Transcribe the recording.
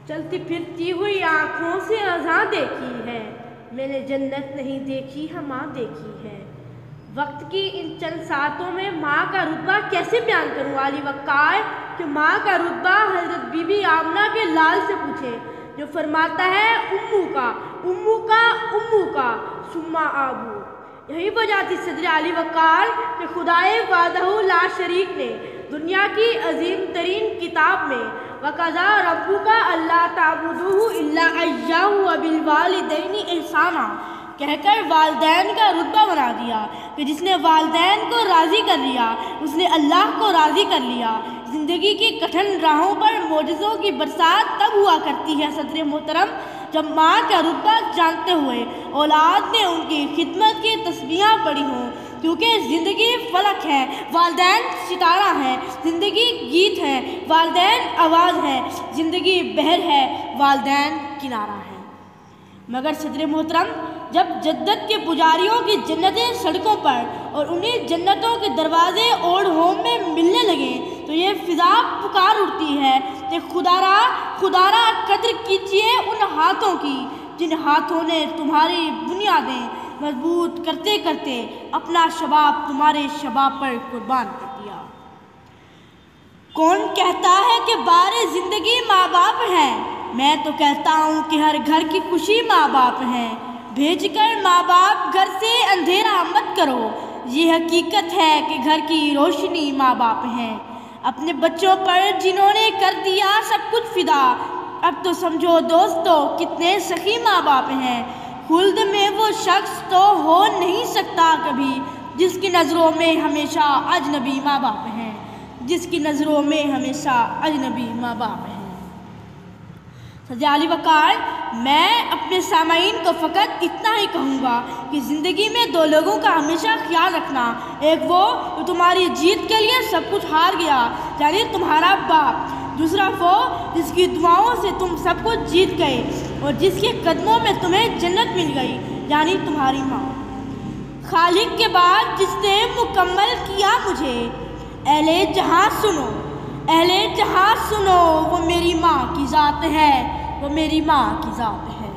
چلتی پھرتی ہوئی آنکھوں سے اذاں دیکھی ہے، میں نے جنت نہیں دیکھی ہاں دیکھی ہے۔ وقت کی ان چند ساتوں میں ماں کا رتبہ کیسے بیان کروں علی وقار کہ ماں کا رتبہ حضرت بی بی آمنہ کے لال سے پوچھے جو فرماتا ہے امو کا ثم آبو۔ یہی وجہ تھی صدر علی وقار کہ خدائے وحدہ لا شریک نے دنیا کی عظیم ترین کتاب میں وَقَضَىٰ رَبُّكَ أَلَّا تَعْبُدُوا إِلَّا إِيَّاهُ وَبِالْوَالِدَيْنِ إِحْسَانًا کہہ کر والدین کا رتبہ بنا دیا کہ جس نے والدین کو راضی کر لیا اس نے اللہ کو راضی کر لیا۔ زندگی کی کٹھن راہوں پر معجزوں کی برسات تب ہوا کرتی ہے صدر محترم جب ماں کا رتبہ جانتے ہوئے اولاد نے ان کی خدمت کی تسبیحاں پڑھی ہوں، کیونکہ زندگی فلک ہے، والدین ستارہ ہے، زندگی گیت ہے، والدین آواز ہے، زندگی بحر ہے، والدین کنارہ ہے۔ مگر صدر محترم جب جدت کے پجاریوں کی جنتیں سڑکوں پر اور انہیں جنتوں کے دروازے اولڈ ہوم میں ملنے لگے تو یہ فضا پکار اٹھتی ہے کہ خدا را قدر کیجیے ان ہاتھوں کی جن ہاتھوں نے تمہاری بنیادیں مضبوط کرتے کرتے اپنا شباب تمہارے شباب پر قربان کر دیا۔ کون کہتا ہے کہ بار زندگی ماں باپ ہیں؟ میں تو کہتا ہوں کہ ہر گھر کی خوشی ماں باپ ہیں۔ بھیج کر ماں باپ گھر سے اندھیرا مت کرو، یہ حقیقت ہے کہ گھر کی روشنی ماں باپ ہیں۔ اپنے بچوں پر جنہوں نے کر دیا سب کچھ فدا، اب تو سمجھو دوستو کتنے سخی ماں باپ ہیں۔ خلد میں وہ شخص تو ہو نہیں سکتا کبھی جس کی نظروں میں ہمیشہ اجنبی ماں باپ ہیں، جس کی نظروں میں ہمیشہ اجنبی ماں باپ ہیں۔ صدر علی وقار میں اپنے سامعین کو فقط اتنا ہی کہوں گا کہ زندگی میں دو لوگوں کا ہمیشہ خیال رکھنا، ایک وہ جو تمہاری جیت کے لیے سب کچھ ہار گیا یعنی تمہارا باپ، دوسرا وہ جس کی دعاؤں سے تم سب کچھ جیت گئے اور جس کے قدموں میں تمہیں جنت مل گئی یعنی تمہاری ماں۔ خالق کے بعد جس نے مکمل کیا مجھے، اہل جہاں سنو، اہل جہاں سنو، وہ میری ماں کی ذات ہے، وہ میری ماں کی ذات ہے۔